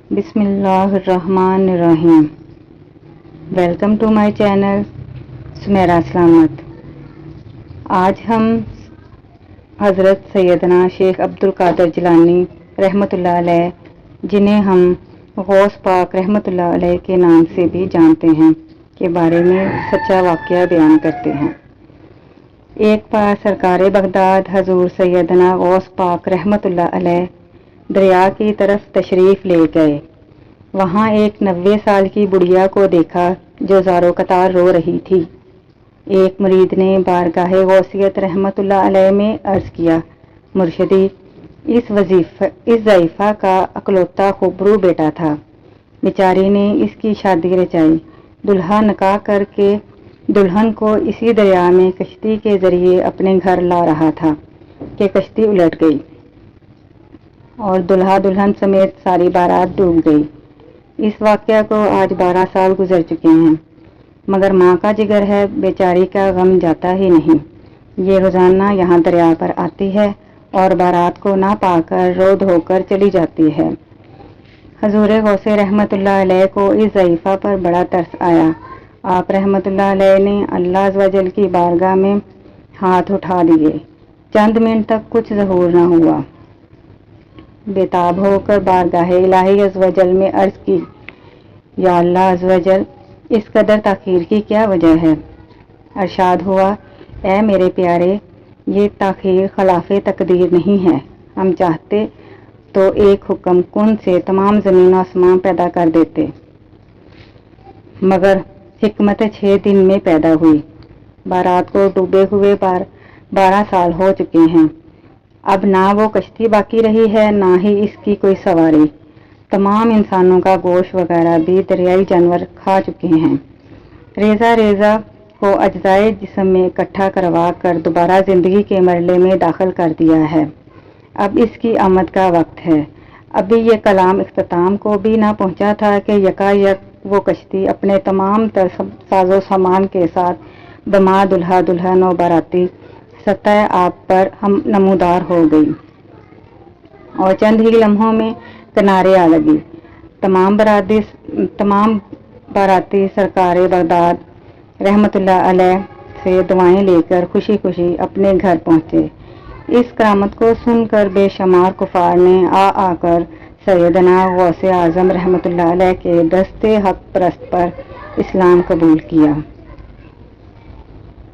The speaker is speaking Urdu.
بسم اللہ الرحمن الرحیم۔ Welcome to my channel Sameera Salamat. آج ہم حضرت سیدنا شیخ عبد القادر جیلانی رحمۃ اللہ علیہ، جنہیں ہم غوث پاک رحمۃ اللہ علیہ کے نام سے بھی جانتے ہیں، کے بارے میں سچا واقعہ بیان کرتے ہیں۔ ایک بار سرکار بغداد حضور سیدنا غوث پاک رحمۃ اللہ علیہ دریا کی طرف تشریف لے گئے۔ وہاں ایک 90 سال کی بڑھیا کو دیکھا جو زارو قطار رو رہی تھی۔ ایک مرید نے بارگاہ غوثیت رحمۃ اللہ علیہ میں عرض کیا، مرشدی، اس ضعیفہ کا اکلوتا خوبرو بیٹا تھا، بیچاری نے اس کی شادی رچائی، دلہا نکاح کر کے دلہن کو اسی دریا میں کشتی کے ذریعے اپنے گھر لا رہا تھا کہ کشتی الٹ گئی اور دلہا دلہن سمیت ساری بارات ڈوب گئی۔ اس واقعہ کو آج 12 سال گزر چکے ہیں، مگر ماں کا جگر ہے، بیچاری کا غم جاتا ہی نہیں۔ یہ روزانہ یہاں دریا پر آتی ہے اور بارات کو نہ پا کر رو دھو کر چلی جاتی ہے۔ حضور غوث رحمۃ اللہ علیہ کو اس ضعیفہ پر بڑا ترس آیا۔ آپ رحمۃ اللہ علیہ نے اللہ عز و جل کی بارگاہ میں ہاتھ اٹھا دیے۔ چند منٹ تک کچھ ظہور نہ ہوا۔ بےتاب ہو کر بارگاہ الہی عز و جل میں عرض کی، یا اللہ عز و جل، اس قدر تاخیر کی کیا وجہ ہے؟ ارشاد ہوا، اے میرے پیارے، یہ تاخیر خلاف تقدیر نہیں ہے۔ ہم چاہتے تو ایک حکم کن سے تمام زمین و آسمان پیدا کر دیتے، مگر حکمت 6 دن میں پیدا ہوئی۔ بارات کو ڈوبے ہوئے 12 سال ہو چکے ہیں۔ اب نہ وہ کشتی باقی رہی ہے، نہ ہی اس کی کوئی سواری۔ تمام انسانوں کا گوشت وغیرہ بھی دریائی جانور کھا چکے ہیں۔ ریزہ ریزہ کو اجزائے جسم میں اکٹھا کروا کر دوبارہ زندگی کے مرحلے میں داخل کر دیا ہے۔ اب اس کی آمد کا وقت ہے۔ ابھی یہ کلام اختتام کو بھی نہ پہنچا تھا کہ یکایک وہ کشتی اپنے تمام تر ساز و سامان کے ساتھ دماء دلہا دلہن و باراتی سطح آب پر نمودار ہو گئی اور چند ہی لمحوں میں کنارے آ لگی۔ تمام باراتی سرکار بغداد رحمۃ اللہ علیہ سے دعائیں لے کر خوشی خوشی اپنے گھر پہنچے۔ اس کرامت کو سن کر بے شمار کفار نے آ کر سیدنا غوث اعظم رحمۃ اللہ علیہ کے دست حق پرست پر اسلام قبول کیا۔